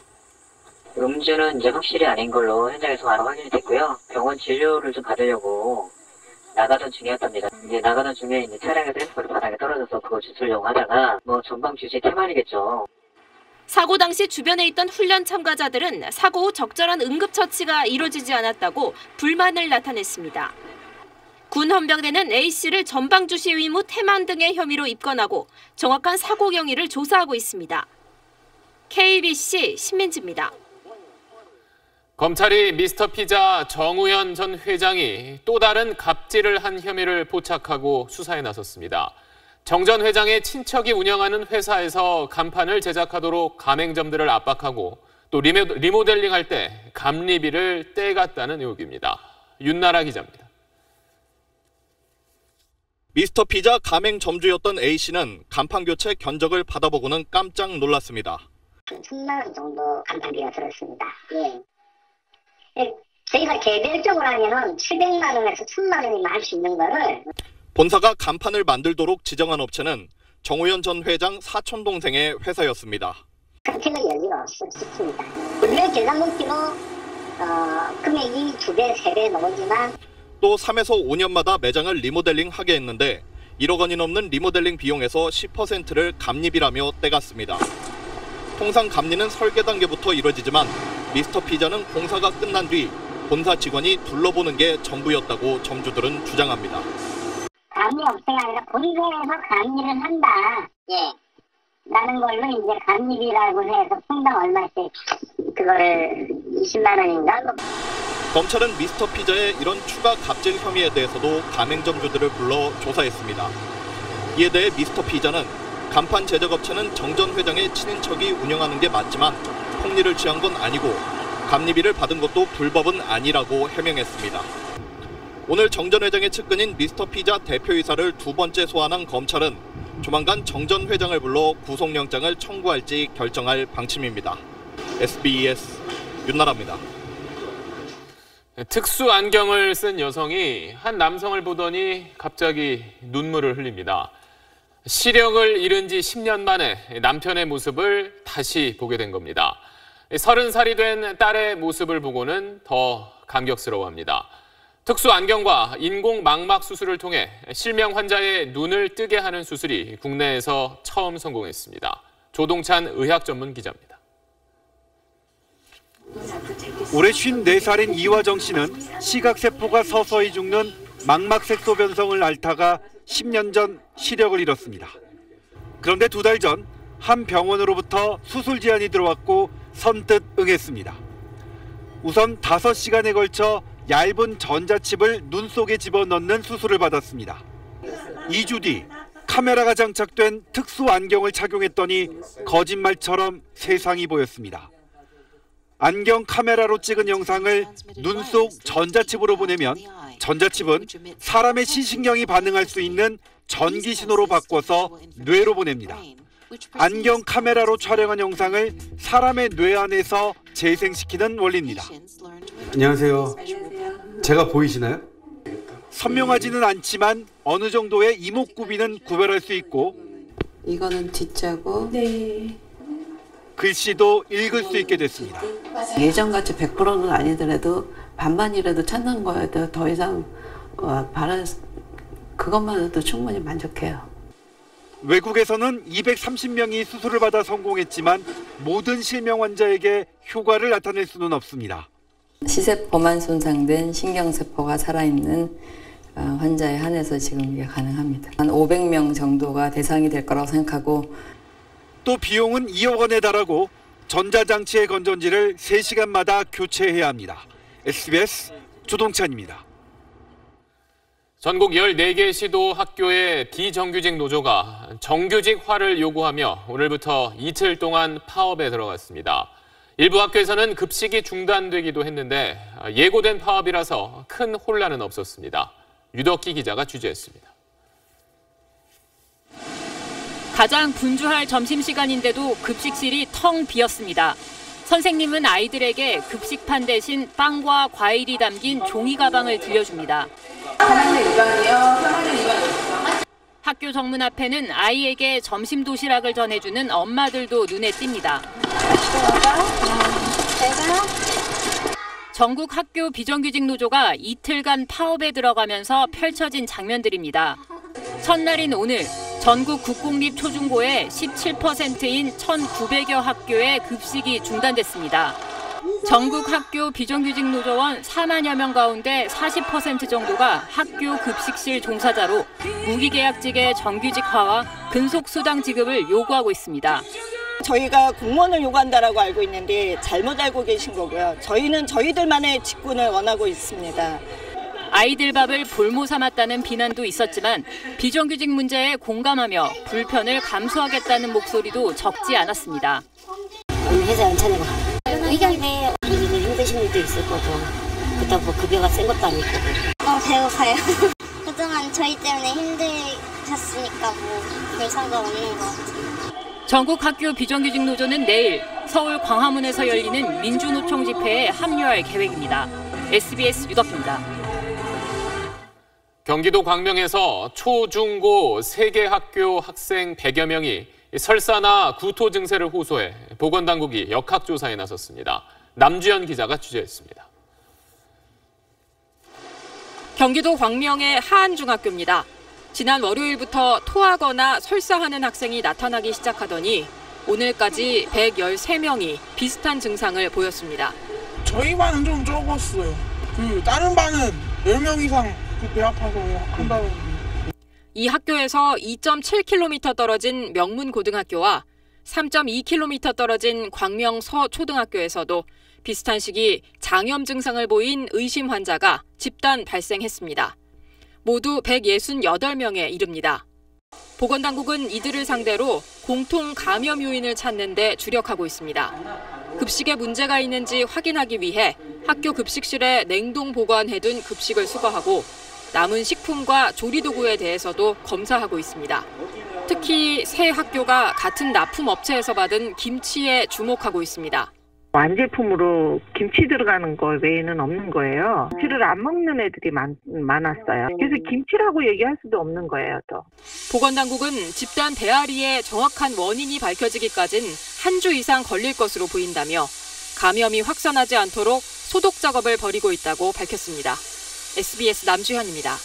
음주는 이제 확실히 아닌 걸로 현장에서 바로 확인이 됐고요. 병원 진료를 좀 받으려고 나가던 중이었답니다. 이제 나가던 중에 이제 차량에서 핸드폰이 바닥에 떨어져서 그거 주우려고 하다가 전방 주시 태만이겠죠. 사고 당시 주변에 있던 훈련 참가자들은 사고 후 적절한 응급처치가 이루어지지 않았다고 불만을 나타냈습니다. 군 헌병대는 A씨를 전방주시 의무 태만 등의 혐의로 입건하고 정확한 사고 경위를 조사하고 있습니다. KBC 신민지입니다. 검찰이 미스터피자 정우현 전 회장이 또 다른 갑질을 한 혐의를 포착하고 수사에 나섰습니다. 정 전 회장의 친척이 운영하는 회사에서 간판을 제작하도록 가맹점들을 압박하고 또 리모델링할 때 감리비를 떼갔다는 의혹입니다. 윤나라 기자입니다. 미스터피자 가맹점주였던 A씨는 간판 교체 견적을 받아보고는 깜짝 놀랐습니다. 1,000만 원 정도 간판비가 들었습니다. 저희가 개별적으로 하면은 700만 원에서 1,000만 원이면 할 수 있는 거를 본사가 간판을 만들도록 지정한 업체는 정우현 전 회장 사촌 동생의 회사였습니다. 그렇게는 여지가 없습니다. 물론 계산목기로 금액이 2배, 3배 넘지만 또 3에서 5년마다 매장을 리모델링하게 했는데 1억 원이 넘는 리모델링 비용에서 10%를 감리비라며 떼갔습니다. 통상 감리는 설계 단계부터 이뤄지지만 미스터피자는 공사가 끝난 뒤 본사 직원이 둘러보는 게 전부였다고 점주들은 주장합니다. 감리 업체가 아니라 본사에서 감리를 한다. 라는 걸로 이제 감리비라고 해서 평당 얼마씩 그거를 20만 원인가? 검찰은 미스터피자의 이런 추가 갑질 혐의에 대해서도 가맹점주들을 불러 조사했습니다. 이에 대해 미스터피자는 간판 제작업체는 정 전 회장의 친인척이 운영하는 게 맞지만 폭리를 취한 건 아니고 감리비를 받은 것도 불법은 아니라고 해명했습니다. 오늘 정 전 회장의 측근인 미스터피자 대표이사를 2번째 소환한 검찰은 조만간 정 전 회장을 불러 구속영장을 청구할지 결정할 방침입니다. SBS 윤나라입니다. 특수 안경을 쓴 여성이 한 남성을 보더니 갑자기 눈물을 흘립니다. 시력을 잃은 지 10년 만에 남편의 모습을 다시 보게 된 겁니다. 30살이 된 딸의 모습을 보고는 더 감격스러워합니다. 특수 안경과 인공 망막 수술을 통해 실명 환자의 눈을 뜨게 하는 수술이 국내에서 처음 성공했습니다. 조동찬 의학 전문 기자입니다. 올해 54살인 이화정 씨는 시각세포가 서서히 죽는 망막색소 변성을 앓다가 10년 전 시력을 잃었습니다. 그런데 2달 전 한 병원으로부터 수술 제안이 들어왔고 선뜻 응했습니다. 우선 5시간에 걸쳐 얇은 전자칩을 눈 속에 집어넣는 수술을 받았습니다. 2주 뒤 카메라가 장착된 특수 안경을 착용했더니 거짓말처럼 세상이 보였습니다. 안경 카메라로 찍은 영상을 눈 속 전자칩으로 보내면 전자칩은 사람의 시신경이 반응할 수 있는 전기 신호로 바꿔서 뇌로 보냅니다. 안경 카메라로 촬영한 영상을 사람의 뇌 안에서 재생시키는 원리입니다. 안녕하세요. 제가 보이시나요? 선명하지는 않지만 어느 정도의 이목구비는 구별할 수 있고 이거는 D자고 글씨도 읽을 수 있게 됐습니다. 예전같이 100%는 아니더라도 반만이라도 찾는 거에 더 이상 그것만으로도 충분히 만족해요. 외국에서는 230명이 수술을 받아 성공했지만 모든 실명 환자에게 효과를 나타낼 수는 없습니다. 시세포만 손상된 신경세포가 살아있는 환자에 한해서 지금 이게 가능합니다. 한 500명 정도가 대상이 될 거라고 생각하고 또 비용은 2억 원에 달하고 전자장치의 건전지를 3시간마다 교체해야 합니다. SBS 조동찬입니다. 전국 14개 시도 학교의 비정규직 노조가 정규직화를 요구하며 오늘부터 이틀 동안 파업에 들어갔습니다. 일부 학교에서는 급식이 중단되기도 했는데 예고된 파업이라서 큰 혼란은 없었습니다. 유덕기 기자가 취재했습니다. 가장 분주할 점심시간인데도 급식실이 텅 비었습니다. 선생님은 아이들에게 급식판 대신 빵과 과일이 담긴 종이 가방을 들려줍니다. 3학년 2반이요. 3학년 2반. 학교 정문 앞에는 아이에게 점심 도시락을 전해주는 엄마들도 눈에 띕니다. 전국 학교 비정규직 노조가 이틀간 파업에 들어가면서 펼쳐진 장면들입니다. 첫날인 오늘 전국 국공립 초중고의 17%인 1,900여 학교의 급식이 중단됐습니다. 전국 학교 비정규직 노조원 4만여 명 가운데 40% 정도가 학교 급식실 종사자로 무기계약직의 정규직화와 근속수당 지급을 요구하고 있습니다. 저희가 공무원을 요구한다라고 알고 있는데 잘못 알고 계신 거고요. 저희는 저희들만의 직군을 원하고 있습니다. 아이들 밥을 볼모 삼았다는 비난도 있었지만 비정규직 문제에 공감하며 불편을 감수하겠다는 목소리도 적지 않았습니다. 회사 연차내고 의견인데 본인들 힘드신 일도 있을 거고 그렇다고 뭐 급여가 센 것도 아니고 배고파요. 그동안 저희 때문에 힘드셨으니까 뭐 별 상관없는 것 같아요. 전국 학교 비정규직 노조는 내일 서울 광화문에서 열리는 민주노총 집회에 합류할 계획입니다. SBS 유덕기입니다. 경기도 광명에서 초, 중, 고 3개 학교 학생 100여 명이 설사나 구토 증세를 호소해 보건당국이 역학조사에 나섰습니다. 남주현 기자가 취재했습니다. 경기도 광명의 하안중학교입니다. 지난 월요일부터 토하거나 설사하는 학생이 나타나기 시작하더니 오늘까지 113명이 비슷한 증상을 보였습니다. 저희 반은 좀 적었어요. 다른 반은 10명 이상 배 아파서 한다고. 이 학교에서 2.7km 떨어진 명문고등학교와 3.2km 떨어진 광명 서초등학교에서도 비슷한 시기 장염 증상을 보인 의심 환자가 집단 발생했습니다. 모두 168명에 이릅니다. 보건당국은 이들을 상대로 공통 감염 요인을 찾는 데 주력하고 있습니다. 급식에 문제가 있는지 확인하기 위해 학교 급식실에 냉동 보관해둔 급식을 수거하고 남은 식품과 조리도구에 대해서도 검사하고 있습니다. 특히 새 학교가 같은 납품업체에서 받은 김치에 주목하고 있습니다. 완제품으로 김치 들어가는 거 외에는 없는 거예요. 김치를 안 먹는 애들이 많았어요. 그래서 김치라고 얘기할 수도 없는 거예요, 또. 보건당국은 집단 배앓이의 정확한 원인이 밝혀지기까진 한 주 이상 걸릴 것으로 보인다며 감염이 확산하지 않도록 소독 작업을 벌이고 있다고 밝혔습니다. SBS 남주현입니다.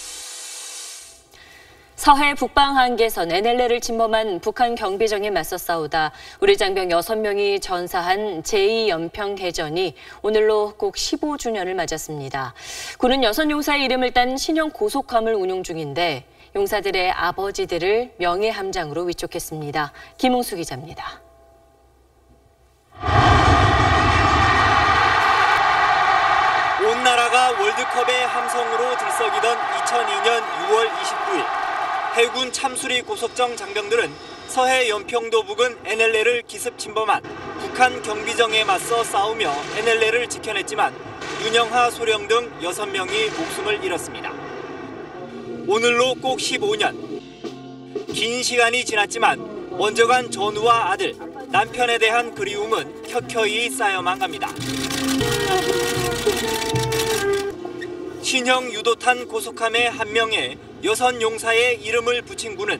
서해 북방 한계선 NLL을 침범한 북한 경비정에 맞서 싸우다 우리 장병 6명이 전사한 제2연평해전이 오늘로 꼭 15주년을 맞았습니다. 군은 6용사의 이름을 딴 신형 고속함을 운용 중인데 용사들의 아버지들을 명예함장으로 위촉했습니다. 김웅수 기자입니다. 온 나라가 월드컵의 함성으로 들썩이던 2002년 6월 29일. 해군 참수리 고속정 장병들은 서해 연평도 부근 NLL을 기습 침범한 북한 경비정에 맞서 싸우며 NLL을 지켜냈지만 윤영하, 소령 등 6명이 목숨을 잃었습니다. 오늘로 꼭 15년. 긴 시간이 지났지만 먼저 간 전우와 아들, 남편에 대한 그리움은 켜켜이 쌓여만 갑니다. 신형 유도탄 고속함의 한 명에 6용사의 이름을 붙인 군은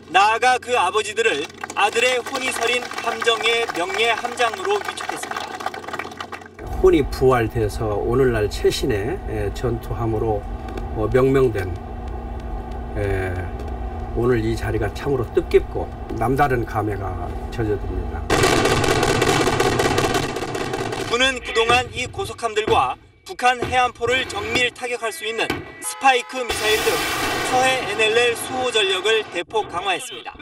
나아가 그 아버지들을 아들의 혼이 서린 함정의 명예 함장으로 위촉했습니다. 혼이 부활돼서 오늘날 최신의 전투함으로 명명된 오늘 이 자리가 참으로 뜻깊고 남다른 감회가 젖어듭니다. 군은 그동안 이 고속함들과 북한 해안포를 정밀 타격할 수 있는 스파이크 미사일 등 서해 NLL 수호 전력을 대폭 강화했습니다.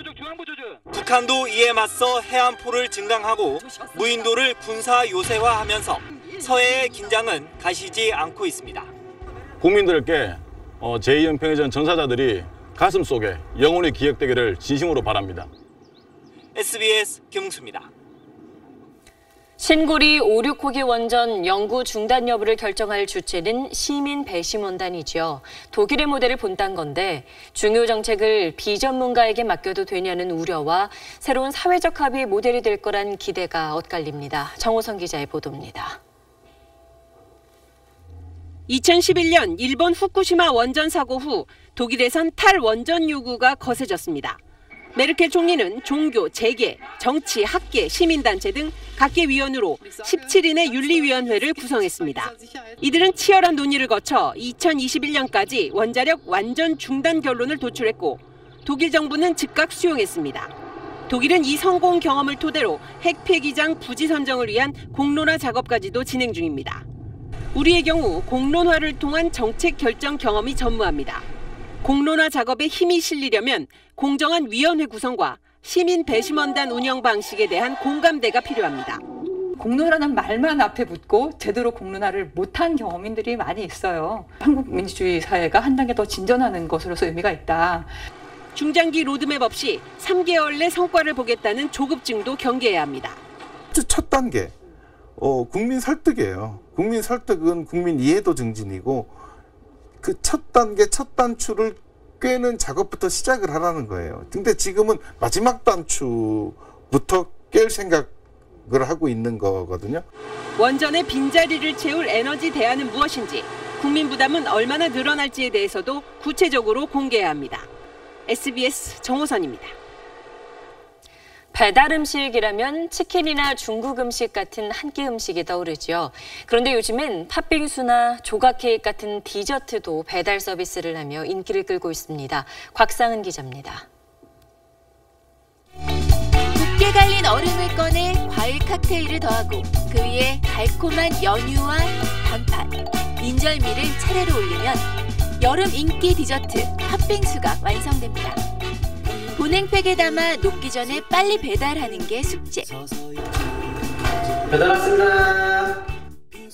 북한도 이에 맞서 해안포를 증강하고 무인도를 군사 요새화하면서 서해의 긴장은 가시지 않고 있습니다. 국민들께 제2연평해전 전사자들이 가슴속에 영원히 기억되기를 진심으로 바랍니다. SBS 김웅수입니다. 신고리 5, 6호기 원전 연구 중단 여부를 결정할 주체는 시민배심원단이죠. 독일의 모델을 본딴 건데 중요 정책을 비전문가에게 맡겨도 되냐는 우려와 새로운 사회적 합의의 모델이 될 거란 기대가 엇갈립니다. 정호선 기자의 보도입니다. 2011년 일본 후쿠시마 원전 사고 후 독일에선 탈원전 요구가 거세졌습니다. 메르켈 총리는 종교, 재계, 정치, 학계, 시민단체 등 각계 위원으로 17인의 윤리위원회를 구성했습니다. 이들은 치열한 논의를 거쳐 2021년까지 원자력 완전 중단 결론을 도출했고 독일 정부는 즉각 수용했습니다. 독일은 이 성공 경험을 토대로 핵 폐기장 부지 선정을 위한 공론화 작업까지도 진행 중입니다. 우리의 경우 공론화를 통한 정책 결정 경험이 전무합니다. 공론화 작업에 힘이 실리려면 공정한 위원회 구성과 시민 배심원단 운영 방식에 대한 공감대가 필요합니다. 공론화는 말만 앞에 붙고 제대로 공론화를 못한 경험인들이 많이 있어요. 한국 민주주의 사회가 한 단계 더 진전하는 것으로서 의미가 있다. 중장기 로드맵 없이 3개월 내 성과를 보겠다는 조급증도 경계해야 합니다. 첫 단계, 국민 설득이에요. 국민 설득은 국민 이해도 증진이고 그 첫 단계, 첫 단추를 꿰는 작업부터 시작을 하라는 거예요. 근데 지금은 마지막 단추부터 깰 생각을 하고 있는 거거든요. 원전의 빈자리를 채울 에너지 대안은 무엇인지, 국민 부담은 얼마나 늘어날지에 대해서도 구체적으로 공개해야 합니다. SBS 정호선입니다. 배달 음식이라면 치킨이나 중국 음식 같은 한 끼 음식이 떠오르죠. 그런데 요즘엔 팥빙수나 조각 케이크 같은 디저트도 배달 서비스를 하며 인기를 끌고 있습니다. 곽상은 기자입니다. 곱게 갈린 얼음을 꺼내 과일 칵테일을 더하고 그 위에 달콤한 연유와 단팥, 인절미를 차례로 올리면 여름 인기 디저트 팥빙수가 완성됩니다. 보냉팩에 담아 녹기 전에 빨리 배달하는 게 숙제. 배달 왔습니다.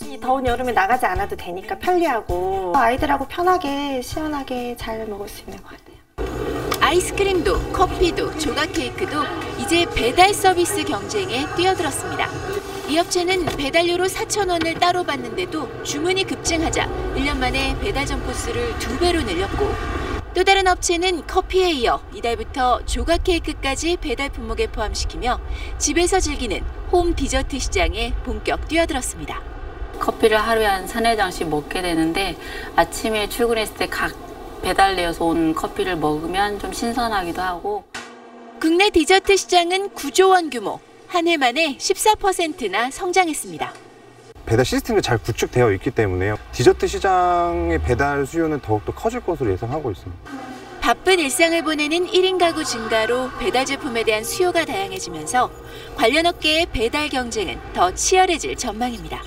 이 더운 여름에 나가지 않아도 되니까 편리하고 아이들하고 편하게 시원하게 잘 먹을 수 있는 것 같아요. 아이스크림도 커피도 조각 케이크도 이제 배달 서비스 경쟁에 뛰어들었습니다. 이 업체는 배달료로 4,000원을 따로 받는데도 주문이 급증하자 1년 만에 배달 점포수를 2배로 늘렸고, 또 다른 업체는 커피에 이어 이달부터 조각 케이크까지 배달 품목에 포함시키며 집에서 즐기는 홈 디저트 시장에 본격 뛰어들었습니다. 커피를 하루에 한 3-4잔씩 먹게 되는데 아침에 출근했을 때 각 배달되어서 온 커피를 먹으면 좀 신선하기도 하고. 국내 디저트 시장은 9조 원 규모, 한 해 만에 14%나 성장했습니다. 배달 시스템이 잘 구축되어 있기 때문에 디저트 시장의 배달 수요는 더욱더 커질 것으로 예상하고 있습니다. 바쁜 일상을 보내는 1인 가구 증가로 배달 제품에 대한 수요가 다양해지면서 관련 업계의 배달 경쟁은 더 치열해질 전망입니다.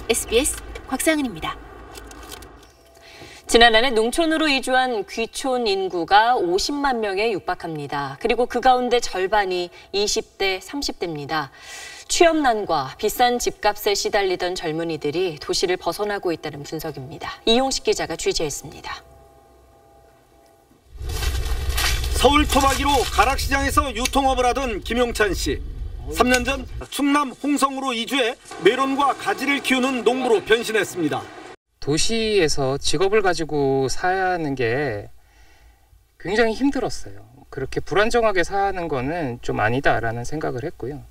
SBS 곽상은입니다. 지난해 농촌으로 이주한 귀촌 인구가 50만 명에 육박합니다. 그리고 그 가운데 절반이 20대, 30대입니다. 취업난과 비싼 집값에 시달리던 젊은이들이 도시를 벗어나고 있다는 분석입니다. 이용식 기자가 취재했습니다. 서울 토박이로 가락시장에서 유통업을 하던 김용찬 씨. 3년 전 충남 홍성으로 이주해 메론과 가지를 키우는 농부로 변신했습니다. 도시에서 직업을 가지고 사는 게 굉장히 힘들었어요. 그렇게 불안정하게 사는 거는 좀 아니다라는 생각을 했고요.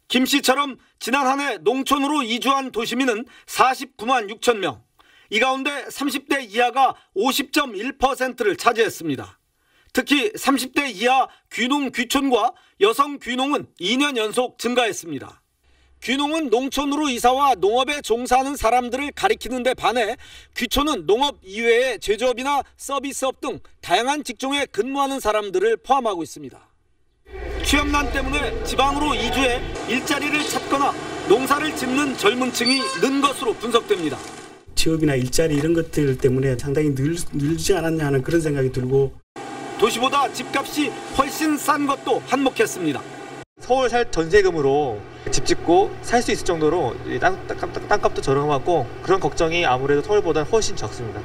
김 씨처럼 지난 한 해 농촌으로 이주한 도시민은 49만 6천 명. 이 가운데 30대 이하가 50.1%를 차지했습니다. 특히 30대 이하 귀농 귀촌과 여성 귀농은 2년 연속 증가했습니다. 귀농은 농촌으로 이사와 농업에 종사하는 사람들을 가리키는 데 반해 귀촌은 농업 이외의 제조업이나 서비스업 등 다양한 직종에 근무하는 사람들을 포함하고 있습니다. 취업난 때문에 지방으로 이주해 일자리를 찾거나 농사를 짓는 젊은 층이 는 것으로 분석됩니다. 취업이나 일자리 이런 것들 때문에 상당히 늘지 않았냐 하는 그런 생각이 들고, 도시보다 집값이 훨씬 싼 것도 한몫했습니다. 서울 살 전세금으로 집 짓고 살 수 있을 정도로 땅값도 저렴하고 그런 걱정이 아무래도 서울보다 훨씬 적습니다.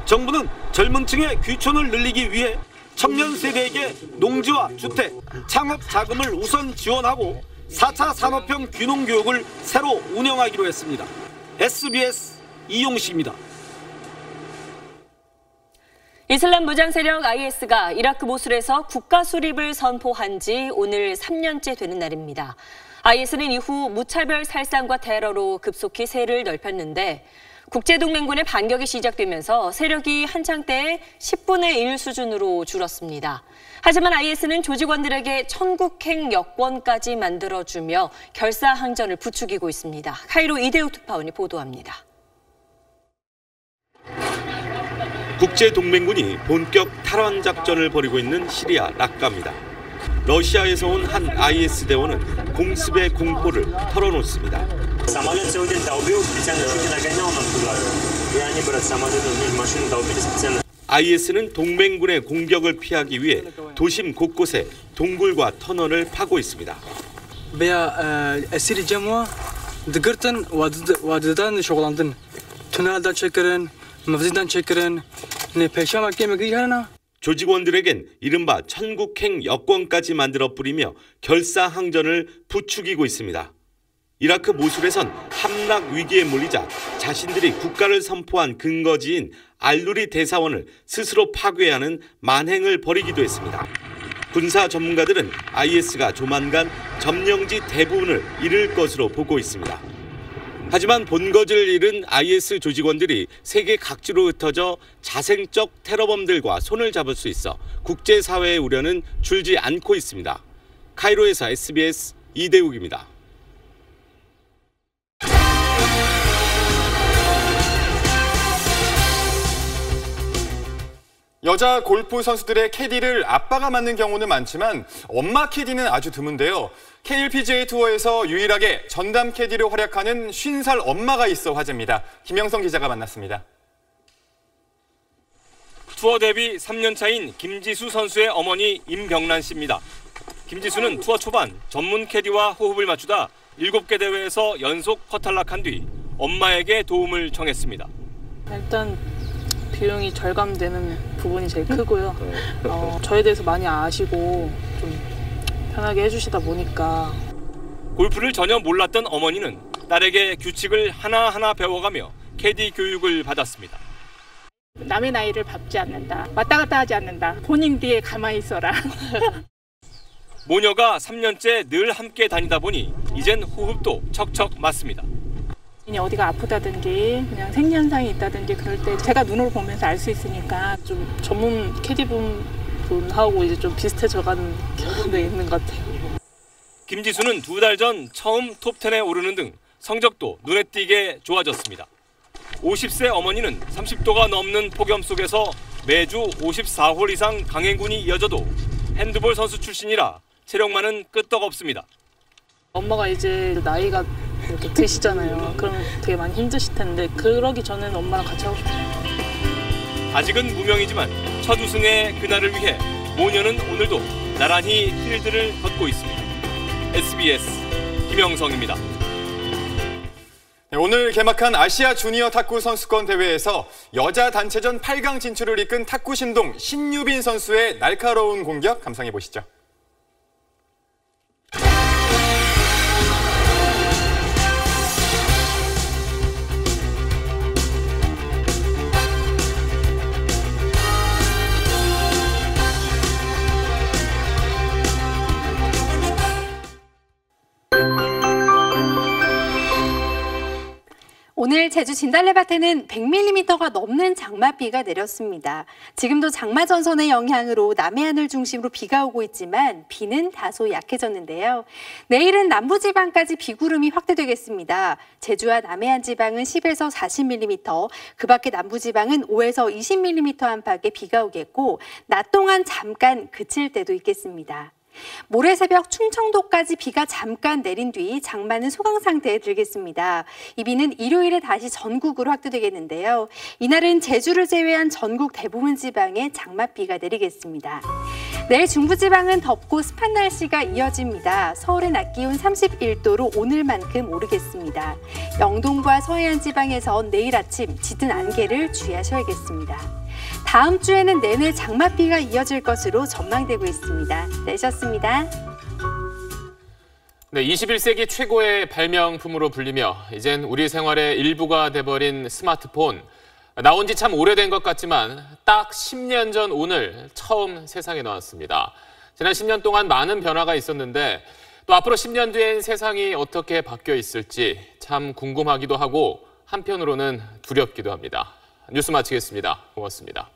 정부는 젊은 층의 귀촌을 늘리기 위해 청년 세대에게 농지와 주택, 창업 자금을 우선 지원하고 4차 산업형 귀농교육을 새로 운영하기로 했습니다. SBS 이용식입니다. 이슬람 무장 세력 IS가 이라크 모술에서 국가 수립을 선포한 지 오늘 3년째 되는 날입니다. IS는 이후 무차별 살상과 테러로 급속히 세를 넓혔는데 국제동맹군의 반격이 시작되면서 세력이 한창 때의 10분의 1 수준으로 줄었습니다. 하지만 IS는 조직원들에게 천국행 여권까지 만들어주며 결사항전을 부추기고 있습니다. 카이로 이대욱 특파원이 보도합니다. 국제동맹군이 본격 탈환 작전을 벌이고 있는 시리아 라카입니다. 러시아에서 온 한 IS 대원은 공습의 공포를 털어놓습니다. IS는 동맹군의 공격을 피하기 위해 도심 곳곳에 동굴과 터널을 파고 있습니다. 조직원들에겐 이른바 천국행 여권까지 만들어 뿌리며 결사항전을 부추기고 있습니다. 이라크 모술에선 함락 위기에 몰리자 자신들이 국가를 선포한 근거지인 알루리 대사원을 스스로 파괴하는 만행을 벌이기도 했습니다. 군사 전문가들은 IS가 조만간 점령지 대부분을 잃을 것으로 보고 있습니다. 하지만 본거지를 잃은 IS 조직원들이 세계 각지로 흩어져 자생적 테러범들과 손을 잡을 수 있어 국제사회의 우려는 줄지 않고 있습니다. 카이로에서 SBS 이대욱입니다. 여자 골프 선수들의 캐디를 아빠가 맡는 경우는 많지만 엄마 캐디는 아주 드문데요. KLPGA 투어에서 유일하게 전담 캐디로 활약하는 50살 엄마가 있어 화제입니다. 김영성 기자가 만났습니다. 투어 데뷔 3년 차인 김지수 선수의 어머니 임병란 씨입니다. 김지수는 투어 초반 전문 캐디와 호흡을 맞추다 7개 대회에서 연속 허탈락한 뒤 엄마에게 도움을 청했습니다. 일단 비용이 절감되는 부분이 제일 크고요. 저에 대해서 많이 아시고 좀 편하게 해주시다 보니까. 골프를 전혀 몰랐던 어머니는 딸에게 규칙을 하나하나 배워가며 캐디 교육을 받았습니다. 남의 나이를 밟지 않는다. 왔다 갔다 하지 않는다. 본인 뒤에 가만히 있어라. 모녀가 3년째 늘 함께 다니다 보니 이젠 호흡도 척척 맞습니다. 어디가 아프다든지 그냥 생리현상이 있다든지 그럴 때 제가 눈으로 보면서 알 수 있으니까 좀 전문 캐디분하고 이제 좀 비슷해져가는 경우도 있는 것 같아요. 김지수는 2달 전 처음 톱10에 오르는 등 성적도 눈에 띄게 좋아졌습니다. 50세 어머니는 30도가 넘는 폭염 속에서 매주 54홀 이상 강행군이 이어져도 핸드볼 선수 출신이라 체력만은 끄떡없습니다. 엄마가 이제 나이가 이렇게 드시잖아요. 그럼 되게 많이 힘드실 텐데 그러기 전에는 엄마랑 같이 하고 싶어요. 아직은 무명이지만 첫 우승의 그날을 위해 모녀는 오늘도 나란히 필드를 걷고 있습니다. SBS 김영성입니다. 네, 오늘 개막한 아시아 주니어 탁구 선수권 대회에서 여자 단체전 8강 진출을 이끈 탁구 신동 신유빈 선수의 날카로운 공격 감상해 보시죠. 오늘 제주 진달래밭에는 100mm가 넘는 장맛비가 내렸습니다. 지금도 장마 전선의 영향으로 남해안을 중심으로 비가 오고 있지만 비는 다소 약해졌는데요. 내일은 남부지방까지 비구름이 확대되겠습니다. 제주와 남해안 지방은 10에서 40mm, 그 밖에 남부지방은 5에서 20mm 안팎의 비가 오겠고 낮 동안 잠깐 그칠 때도 있겠습니다. 모레 새벽 충청도까지 비가 잠깐 내린 뒤 장마는 소강 상태에 들겠습니다. 이 비는 일요일에 다시 전국으로 확대되겠는데요. 이날은 제주를 제외한 전국 대부분 지방에 장맛비가 내리겠습니다. 내일 중부지방은 덥고 습한 날씨가 이어집니다. 서울의 낮 기온 31도로 오늘만큼 오르겠습니다. 영동과 서해안 지방에선 내일 아침 짙은 안개를 주의하셔야겠습니다. 다음 주에는 내내 장맛비가 이어질 것으로 전망되고 있습니다. 내셨습니다. 네, 21세기 최고의 발명품으로 불리며 이젠 우리 생활의 일부가 돼버린 스마트폰. 나온 지 참 오래된 것 같지만 딱 10년 전 오늘 처음 세상에 나왔습니다. 지난 10년 동안 많은 변화가 있었는데 또 앞으로 10년 뒤엔 세상이 어떻게 바뀌어 있을지 참 궁금하기도 하고 한편으로는 두렵기도 합니다. 뉴스 마치겠습니다. 고맙습니다.